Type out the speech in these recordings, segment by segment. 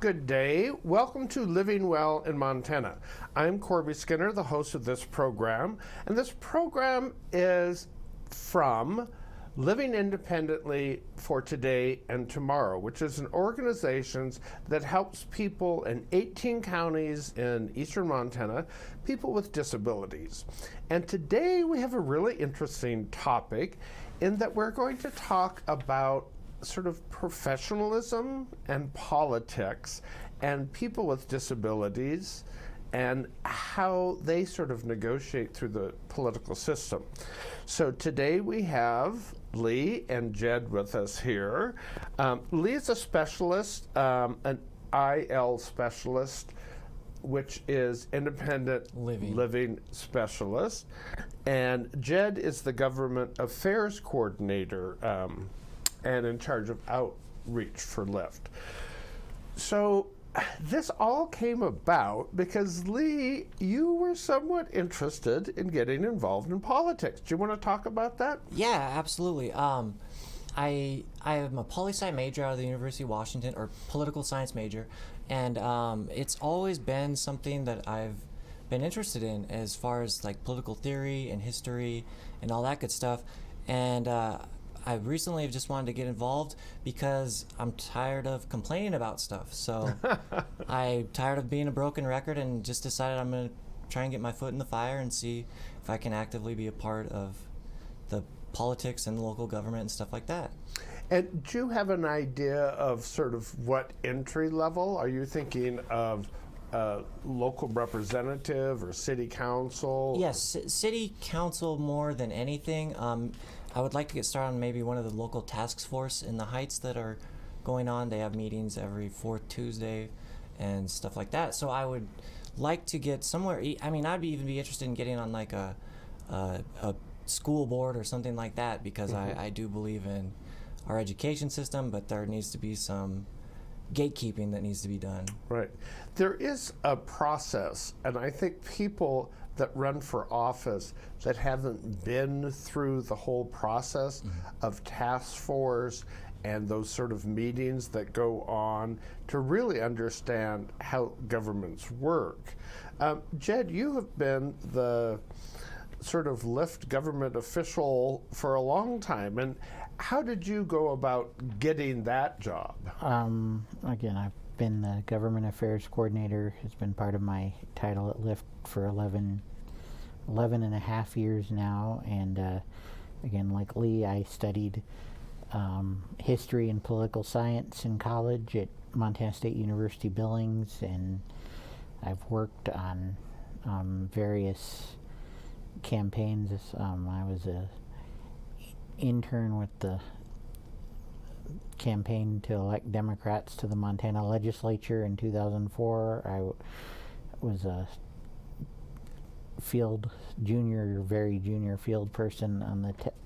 Good day. Welcome to Living Well in Montana. I'm Corby Skinner, the host of this program, and this program is from Living Independently for Today and Tomorrow, which is an organization that helps people in 18 counties in eastern Montana, people with disabilities. And today we have a really interesting topic in that we're going to talk about sort of professionalism and politics and people with disabilities and how they sort of negotiate through the political system. So today we have Lee and Jed with us here. Lee is a specialist, an IL specialist, which is independent living specialist. And Jed is the government affairs coordinator and in charge of outreach for LIFTT. So this all came about because, Lee, you were somewhat interested in getting involved in politics. Do you want to talk about that? Yeah, absolutely. I am a poli-sci major out of the University of Washington, or political science major, and it's always been something that I've been interested in as far as like political theory and history and all that good stuff. And I recently just wanted to get involved because I'm tired of complaining about stuff. So I'm tired of being a broken record and just decided I'm going to try and get my foot in the fire and see if I can actively be a part of the politics and local government and stuff like that. And do you have an idea of sort of what entry level? Are you thinking of local representative or city council? Yes, city council more than anything. I would like to get started on maybe one of the local task force in the Heights that are going on. They have meetings every fourth Tuesday and stuff like that. So I would like to get somewhere. I mean, I'd even be interested in getting on like a school board or something like that because I do believe in our education system, but there needs to be some gatekeeping that needs to be done. Right. There is a process, and I think people that run for office that haven't been through the whole process of task force and those sort of meetings that go on to really understand how governments work. Jed, you have been the sort of LIFTT government official for a long time, and how did you go about getting that job? Again, I've been the government affairs coordinator. It's been part of my title at LIFTT for 11 and a half years now. And again, like Lee, I studied history and political science in college at Montana State University Billings, and I've worked on various campaigns. I was a intern with the campaign to elect Democrats to the Montana legislature in 2004. I was a very junior field person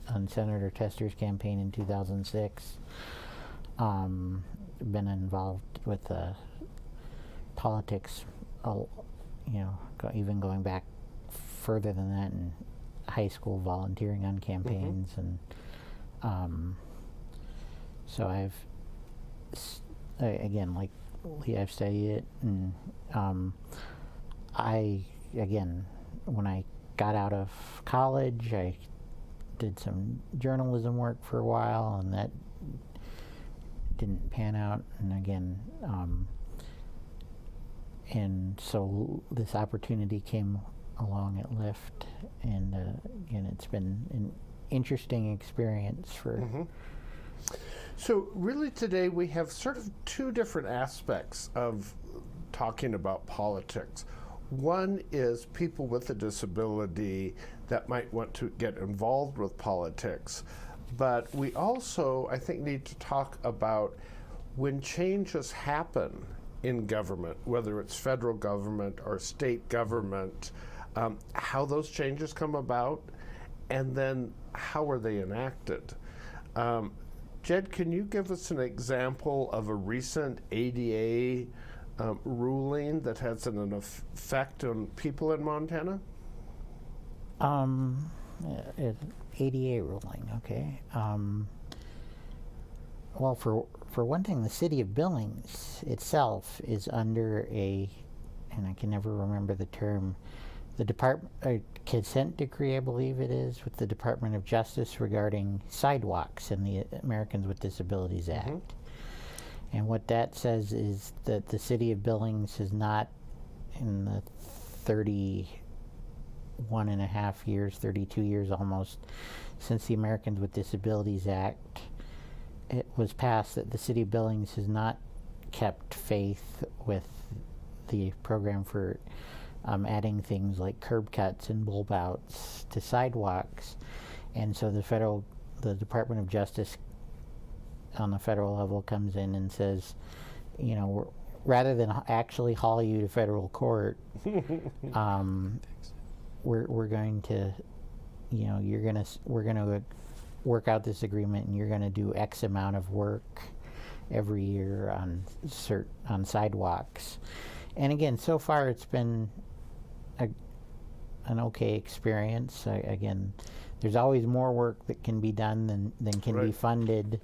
on Senator Tester's campaign in 2006. Been involved with politics, even going back further than that in high school, volunteering on campaigns, and so again, like Lee, I've studied it, and when I got out of college, I did some journalism work for a while, and that didn't pan out. And again, and so this opportunity came along at LIFTT, and again, it's been an interesting experience for. So really today we have sort of two different aspects of talking about politics. One is people with a disability that might want to get involved with politics, but we also, I think, need to talk about when changes happen in government, whether it's federal government or state government, how those changes come about, and then how are they enacted. Jed, can you give us an example of a recent ADA ruling that has an effect on people in Montana? ADA ruling, okay. Well, for one thing, the city of Billings itself is under and I can never remember the term, the consent decree, I believe it is, with the Department of Justice regarding sidewalks in the Americans with Disabilities Act. And what that says is that the city of Billings has not, in the 31 and a half years, 32 years almost, since the Americans with Disabilities Act it was passed, that the city of Billings has not kept faith with the program for adding things like curb cuts and bulb outs to sidewalks. And so the Department of Justice on the federal level comes in and says, rather than actually haul you to federal court, we're going to, we're going to work out this agreement, and you're going to do X amount of work every year on sidewalks. And again, so far it's been an okay experience. Again, there's always more work that can be done than can be funded.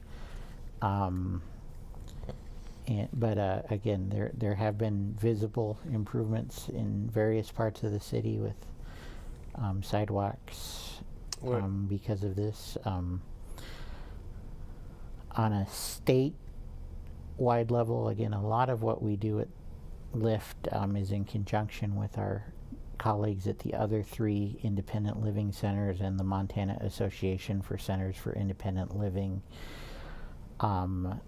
But again, there have been visible improvements in various parts of the city with sidewalks because of this. On a state-wide level, again, a lot of what we do at LIFTT is in conjunction with our colleagues at the other 3 independent living centers and the Montana Association for Centers for Independent Living. Again,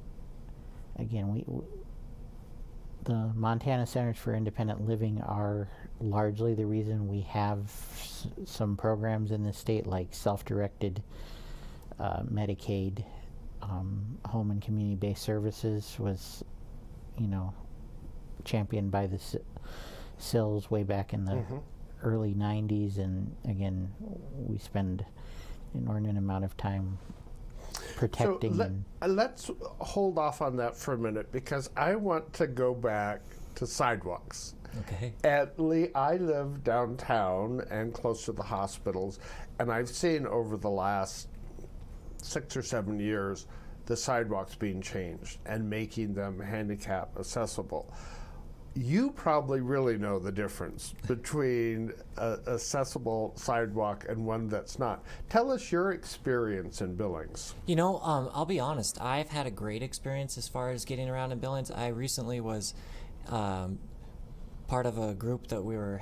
the Montana Centers for Independent Living are largely the reason we have some programs in the state, like self-directed Medicaid, home and community-based services was, championed by the SILs way back in the early 90s, and again, we spend an inordinate amount of time protecting. So let's hold off on that for a minute, because I want to go back to sidewalks. Okay. I live downtown and close to the hospitals, and I've seen over the last 6 or 7 years the sidewalks being changed and making them handicap accessible. You probably really know the difference between an accessible sidewalk and one that's not. Tell us your experience in Billings. I'll be honest. I've had a great experience as far as getting around in Billings. I recently was part of a group that we were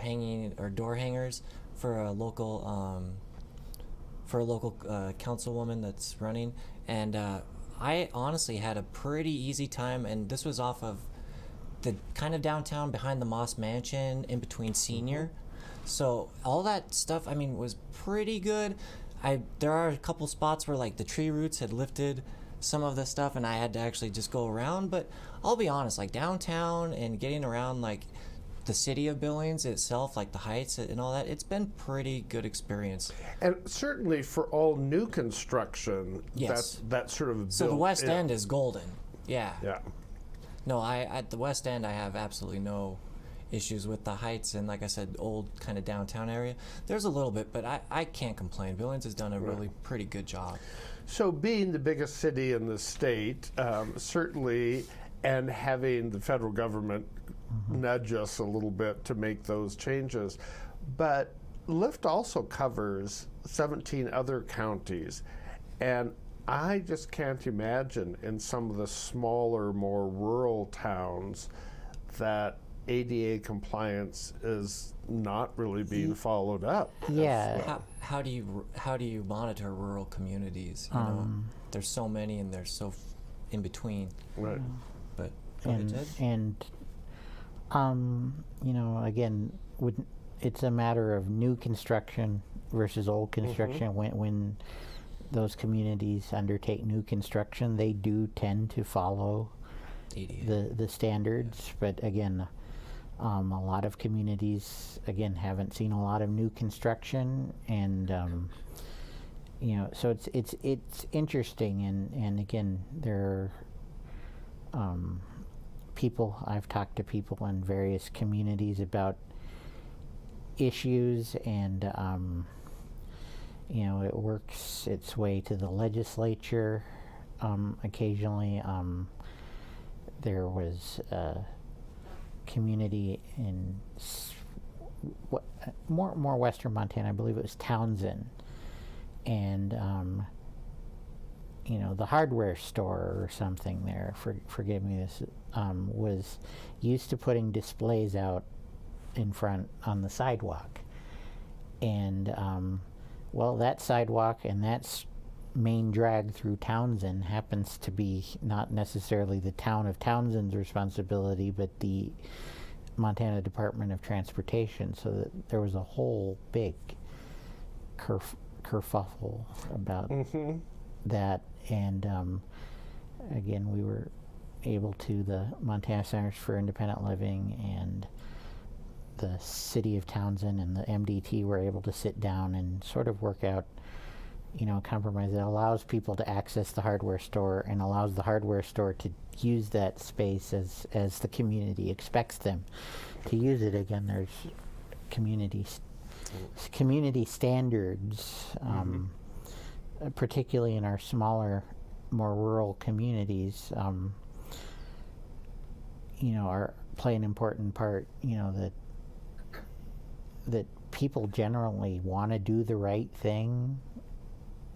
door hangers for a local councilwoman that's running, and I honestly had a pretty easy time. And this was off of the kind of downtown behind the Moss Mansion, in between Senior. So all that stuff, was pretty good. There are a couple spots where like the tree roots had lifted some of the stuff, and I had to actually just go around. But I'll be honest, like downtown and getting around like the city of Billings itself, like the Heights and all that, it's been pretty good experience. And certainly for all new construction, yes, that's sort of so the West End is golden. Yeah. No, at the West End, I have absolutely no issues with the Heights, and like I said, old kind of downtown area. There's a little bit, but I can't complain. Billings has done a really pretty good job. So being the biggest city in the state, certainly, and having the federal government nudge us a little bit to make those changes, but LIFTT also covers 17 other counties, and I just can't imagine in some of the smaller, more rural towns that ADA compliance is not really being followed up. Yeah. How do you monitor rural communities? There's so many, and there's so in between. Right. But again, it's a matter of new construction versus old construction. When those communities undertake new construction, they do tend to follow the standards. But again, a lot of communities haven't seen a lot of new construction, and so it's interesting. And again, there are I've talked to people in various communities about issues, and it works its way to the legislature. occasionally. There was a community in more western Montana. I believe it was Townsend, and the hardware store or something there. Forgive me. This was used to putting displays out in front on the sidewalk, and well, that sidewalk and that main drag through Townsend happens to be not necessarily the town of Townsend's responsibility, but the Montana Department of Transportation. So that there was a whole big kerfuffle about that, and again, we were able to, the Montana Centers for Independent Living and the city of Townsend and the MDT were able to sit down and sort of work out, a compromise that allows people to access the hardware store and allows the hardware store to use that space as the community expects them to use it. Again, there's community standards, particularly in our smaller, more rural communities, are play an important part. That people generally want to do the right thing.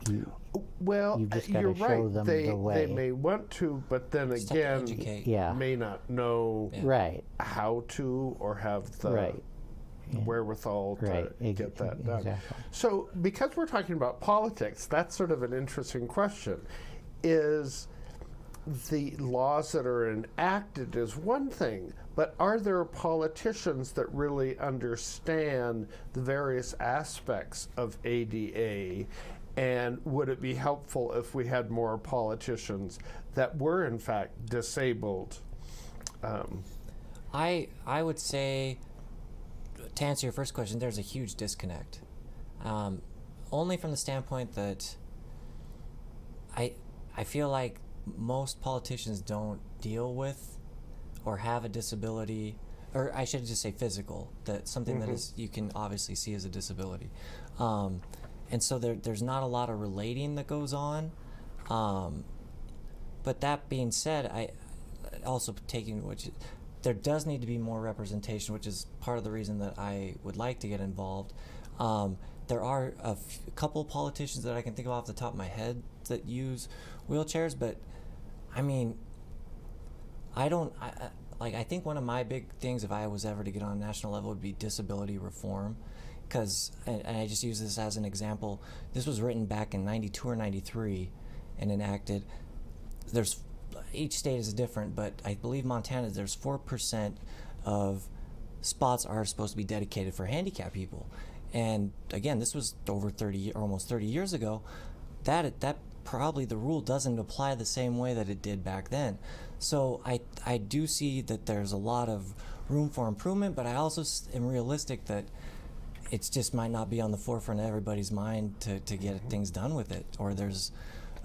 You've just got you're to show right. them They the way. may want to, but then Just have to again, educate. may not know Right. how to or have the Right. wherewithal to get that done. Exactly. So, because we're talking about politics, that's sort of an interesting question. Is the laws that are enacted is one thing, but are there politicians that really understand the various aspects of ADA? And would it be helpful if we had more politicians that were, in fact, disabled? I would say, to answer your first question, there's a huge disconnect. Only from the standpoint that I feel like most politicians don't deal with or have a disability, or I should just say physical, that something that is you can obviously see as a disability. And so there's not a lot of relating that goes on. But that being said, I also there does need to be more representation, which is part of the reason that I would like to get involved. There are a couple of politicians that I can think of off the top of my head that use wheelchairs, but I mean, I think one of my big things, if I was ever to get on a national level, would be disability reform. Because, and I just use this as an example, this was written back in 92 or 93 and enacted. Each state is different, but I believe Montana, there's 4% of spots are supposed to be dedicated for handicapped people. And again, this was over 30 or almost 30 years ago. That probably the rule doesn't apply the same way that it did back then. So I do see that there's a lot of room for improvement, but I also am realistic that it just might not be on the forefront of everybody's mind to get things done with it. Or there's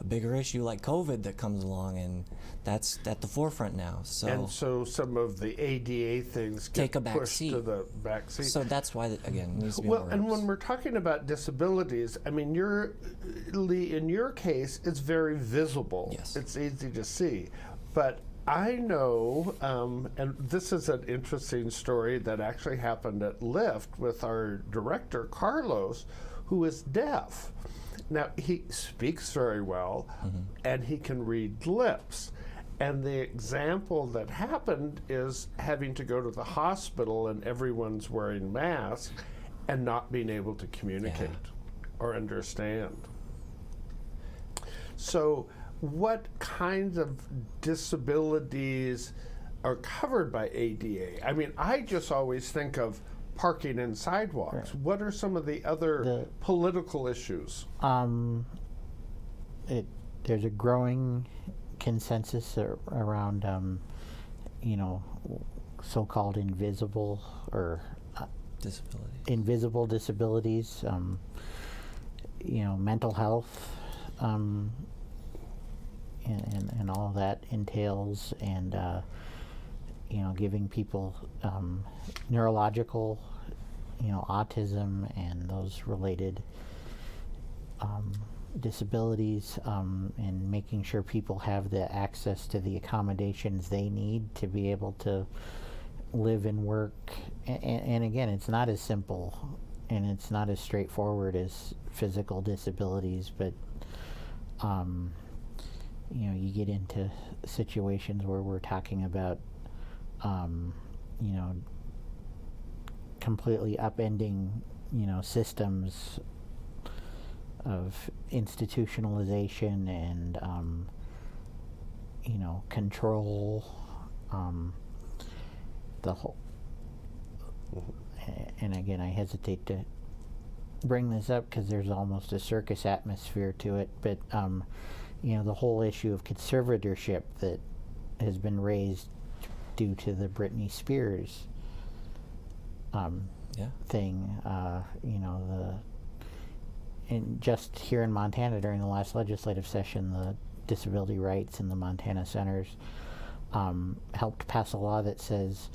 a bigger issue like COVID that comes along, and that's at the forefront now. And so some of the ADA things get Take a back pushed seat. to the back seat. So that's why, again, it needs to be Well, more and reps. when we're talking about disabilities, I mean, in your case, it's very visible. Yes. It's easy to see. But I know, and this is an interesting story that actually happened at LIFTT with our director, Carlos, who is deaf. Now, he speaks very well, and he can read lips. And the example that happened is having to go to the hospital and everyone's wearing masks and not being able to communicate or understand. So what kinds of disabilities are covered by ADA? I mean, I just always think of parking and sidewalks. Right. What are some of the other political issues? There's a growing consensus around, so-called invisible or invisible disabilities, mental health, and all that entails, and giving people neurological, autism and those related disabilities, and making sure people have the access to the accommodations they need to be able to live and work. And again, it's not as simple and it's not as straightforward as physical disabilities, but you get into situations where we're talking about completely upending systems of institutionalization and control, the whole. And again, I hesitate to bring this up because there's almost a circus atmosphere to it, but the whole issue of conservatorship that has been raised due to the Britney Spears thing, and just here in Montana during the last legislative session, the disability rights and the Montana centers helped pass a law that says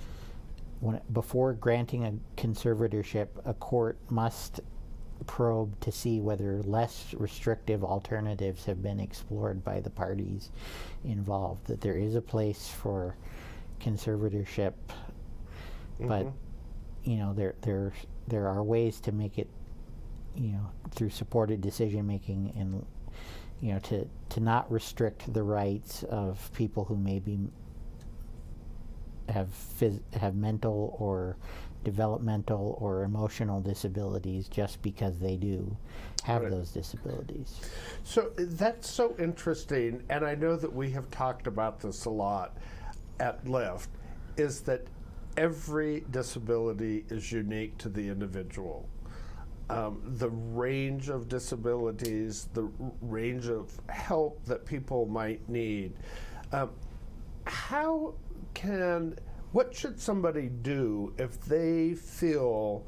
before granting a conservatorship, a court must probe to see whether less restrictive alternatives have been explored by the parties involved, that there is a place for conservatorship, but there are ways to make it through supported decision making, and to not restrict the rights of people who maybe have mental or developmental or emotional disabilities just because they do have Right. those disabilities. So that's so interesting, and I know that we have talked about this a lot at LIFTT, is that every disability is unique to the individual. The range of disabilities, the range of help that people might need. What should somebody do if they feel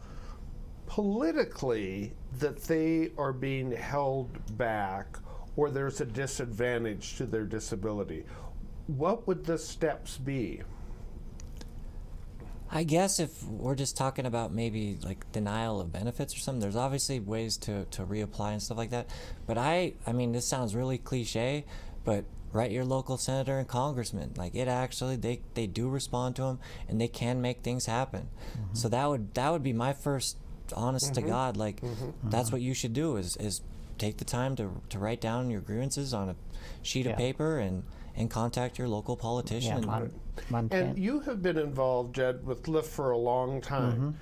politically that they are being held back or there's a disadvantage to their disability? What would the steps be? I guess if we're just talking about maybe like denial of benefits or something, there's obviously ways to reapply and stuff like that. But I mean, this sounds really cliche, but write your local senator and congressman. Like, it actually, they do respond to them, and they can make things happen. So that would be my first honest to God, like, that's what you should do is take the time to write down your grievances on a sheet of paper and contact your local politician. And you have been involved, Jed, with LIFTT for a long time.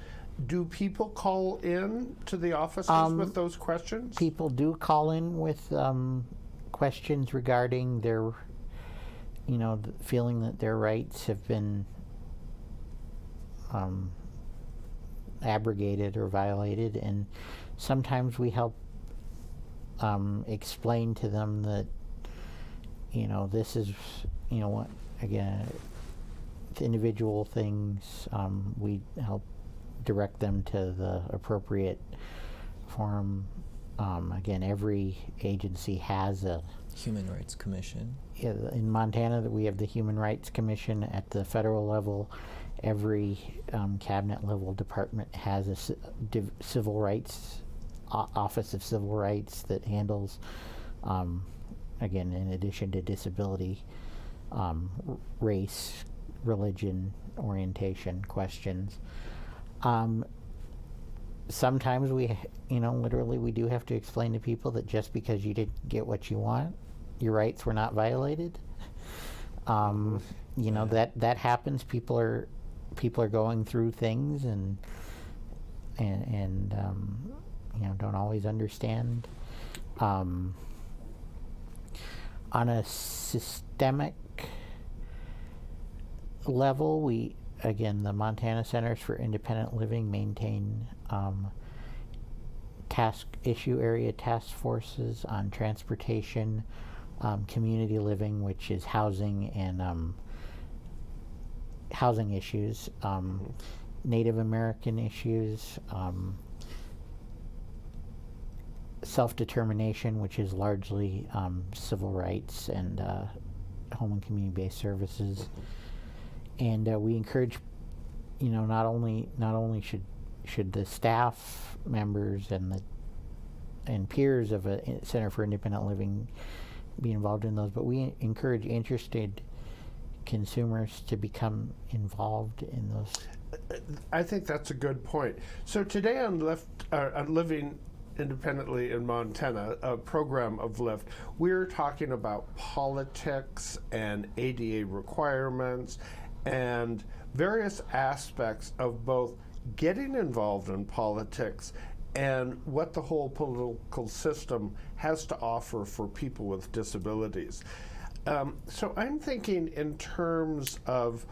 Do people call in to the offices with those questions? People do call in with questions regarding their, feeling that their rights have been abrogated or violated, and sometimes we help explain to them that, this is, what, again, individual things, we help direct them to the appropriate forum. Again, every agency has a Human Rights Commission. In Montana, that we have the Human Rights Commission at the federal level. Every cabinet level department has a civil rights office of civil rights that handles, again, in addition to disability, race, religion, orientation questions. Sometimes we, literally we do have to explain to people that just because you didn't get what you want, your rights were not violated. That happens. People are going through things and don't always understand. On a systemic level, the Montana Centers for Independent Living maintain issue area task forces on transportation, community living, which is housing and housing issues, Native American issues, self-determination, which is largely civil rights and home and community-based services. And we encourage, not only should the staff members and the and peers of a Center for Independent Living be involved in those, but we encourage interested consumers to become involved in those. I think that's a good point. So today on Living Independently in Montana, a program of LIFTT, we're talking about politics and ADA requirements and various aspects of both getting involved in politics and what the whole political system has to offer for people with disabilities. So I'm thinking in terms of,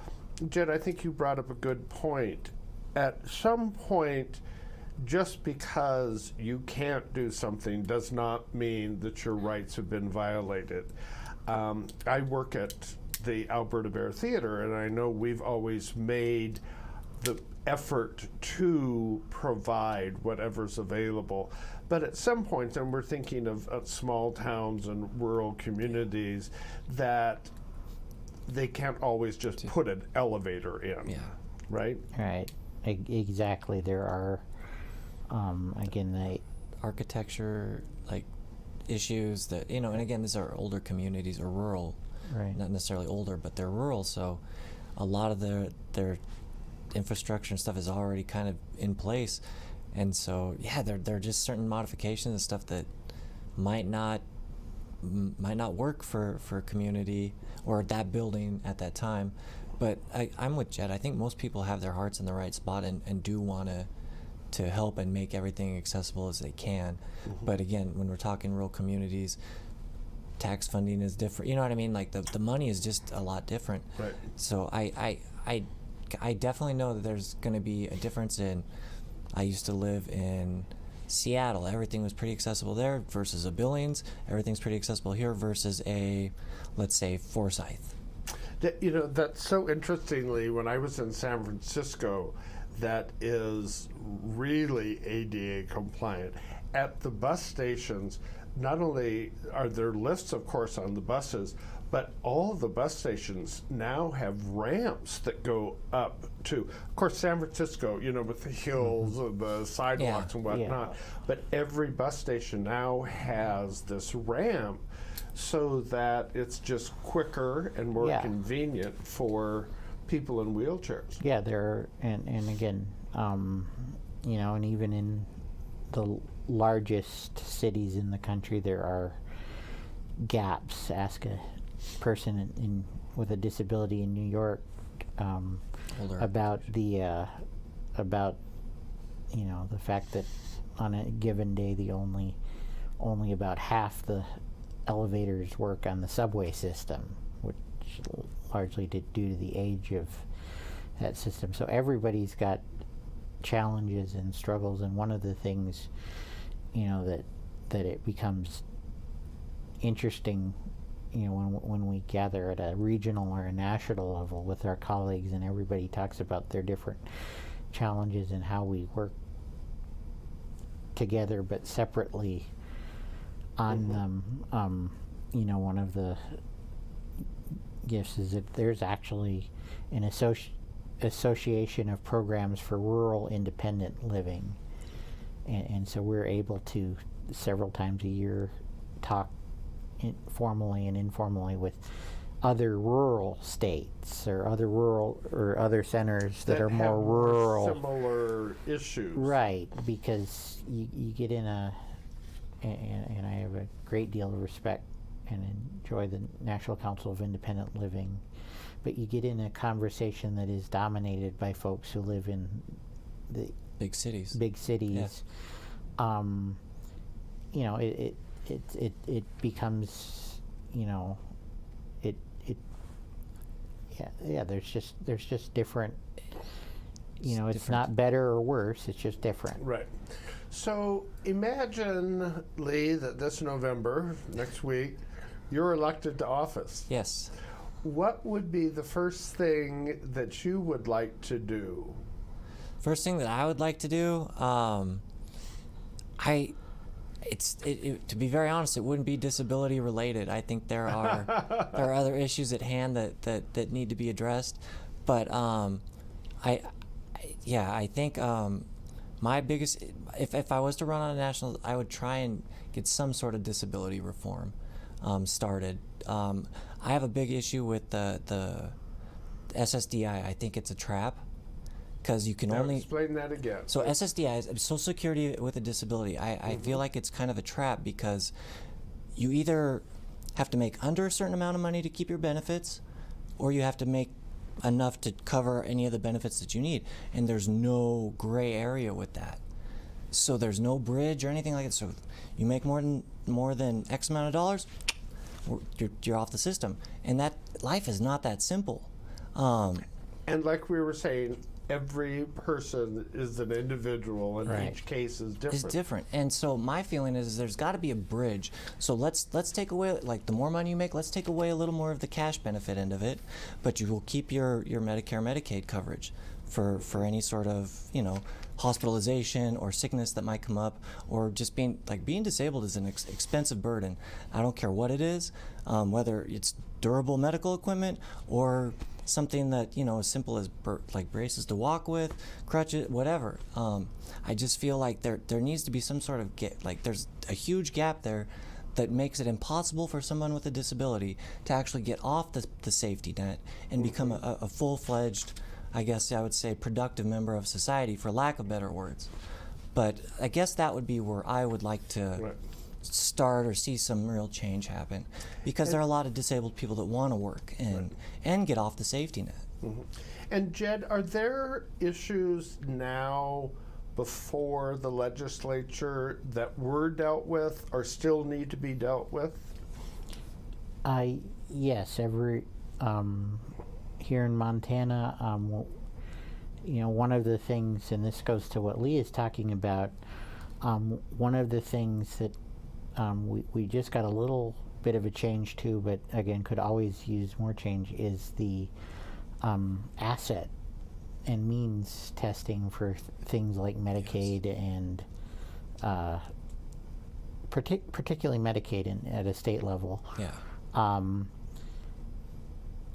Jed, I think you brought up a good point. At some point, just because you can't do something does not mean that your rights have been violated. I work at the Alberta Bear Theatre, and I know we've always made the effort to provide whatever's available. But at some point, and we're thinking of small towns and rural communities, that they can't always just put an elevator in, right? Right, exactly. There are, again, the architecture, like, issues that, and again, these are older communities or rural, right. Not necessarily older, but they're rural, so a lot of their infrastructure and stuff is already kind of in place, and so there are just certain modifications and stuff that might not work for a community or that building at that time. But I'm with Jed. I think most people have their hearts in the right spot and do want to help and make everything accessible as they can. Mm-hmm. But again, when we're talking rural communities, tax funding is different. You know what I mean? Like the money is just a lot different. Right. So I definitely know that there's going to be a difference in. I used to live in Seattle. Everything was pretty accessible there versus a Billings. Everything's pretty accessible here versus a, let's say, Forsyth. That's so interestingly, when I was in San Francisco, that is really ADA compliant. At the bus stations, not only are there lifts, of course, on the buses, but all of the bus stations now have ramps that go up to, of course, San Francisco, with the hills and the sidewalks and whatnot. Yeah. But every bus station now has this ramp so that it's just quicker and more convenient for people in wheelchairs. Yeah, there are, and again, and even in the largest cities in the country, there are gaps. Ask a person with a disability in New York about the fact that on a given day the only about half the elevators work on the subway system, which largely due to the age of that system. So everybody's got challenges and struggles, and one of the things that it becomes interesting when we gather at a regional or a national level with our colleagues, and everybody talks about their different challenges and how we work together but separately on them. One of the gifts is that there's actually an association of programs for rural independent living, and so we're able to several times a year talk formally and informally with other rural states or other centers that are more rural, similar issues, right? Because you get in and I have a great deal of respect and enjoy the National Council of Independent Living, but you get in a conversation that is dominated by folks who live in the big cities. It becomes, there's just different, it's not better or worse, it's just different. Right. So imagine, Lee, that this November, next week, you're elected to office. Yes. What would be the first thing that you would like to do? First thing that I would like to do, to be very honest, it wouldn't be disability related. I think there are other issues at hand that need to be addressed, but I think my biggest, if I was to run on a national, I would try and get some sort of disability reform started. I have a big issue with the SSDI. I think it's a trap because you can Now only explain that again. So SSDI is Social Security with a disability. I feel like it's kind of a trap because you either have to make under a certain amount of money to keep your benefits, or you have to make enough to cover any of the benefits that you need, and there's no gray area with that. So there's no bridge or anything like that. So if you make more than X amount of dollars, you're off the system, and that life is not that simple. And like we were saying, every person is an individual, and Right. each case is different. It's different, and so my feeling is there's got to be a bridge. So let's take away, like, the more money you make, let's take away a little more of the cash benefit end of it, but you will keep your Medicare, Medicaid coverage for any sort of, you know, hospitalization or sickness that might come up, or just being disabled is an expensive burden. I don't care what it is, whether it's durable medical equipment or something that, you know, as simple as like braces to walk with, crutches, whatever. I just feel like there needs to be some sort of there's a huge gap there that makes it impossible for someone with a disability to actually get off the safety net and become a full-fledged, I guess I would say, productive member of society, for lack of better words. But I guess that would be where I would like to Right. start or see some real change happen, because there are a lot of disabled people that want to work and get off the safety net. Mm-hmm. And Jed, are there issues now before the legislature that were dealt with or still need to be dealt with? Yes, here in Montana, you know, one of the things, and this goes to what Lee is talking about, one of the things that we just got a little bit of a change to, but again could always use more change, is the asset and means testing for things like Medicaid. Yes. And particularly Medicaid at a state level. Yeah.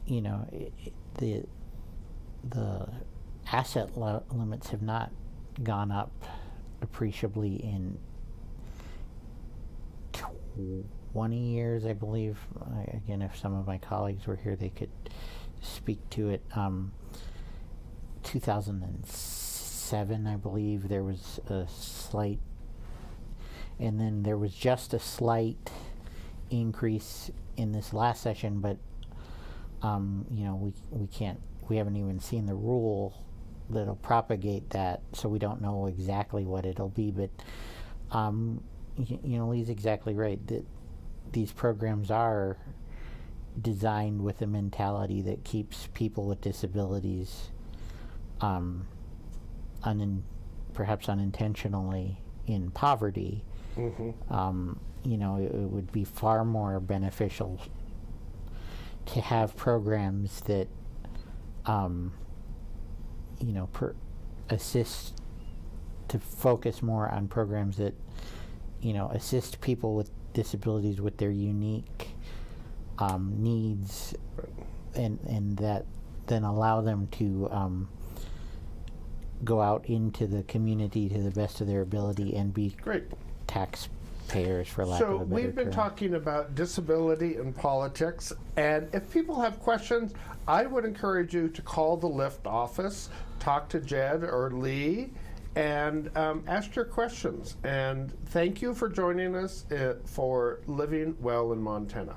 You know, the asset limits have not gone up appreciably in 20 years, I believe. Again, if some of my colleagues were here, they could speak to it. 2007, I believe, there was a slight, and then there was just a slight increase in this last session, but you know, we haven't even seen the rule that'll propagate that, so we don't know exactly what it'll be. But you know, Lee's exactly right that these programs are designed with a mentality that keeps people with disabilities, perhaps unintentionally, in poverty. Mm-hmm. You know, it would be far more beneficial to have programs that, you know, assist, to focus more on programs that, you know, assist people with disabilities with their unique needs, and that then allow them to go out into the community to the best of their ability and be Great. Taxpayers, for lack of a better term. So we've been talking about disability and politics, and if people have questions, I would encourage you to call the LIFTT office, talk to Jed or Lee, and ask your questions. And thank you for joining us for Living Well in Montana.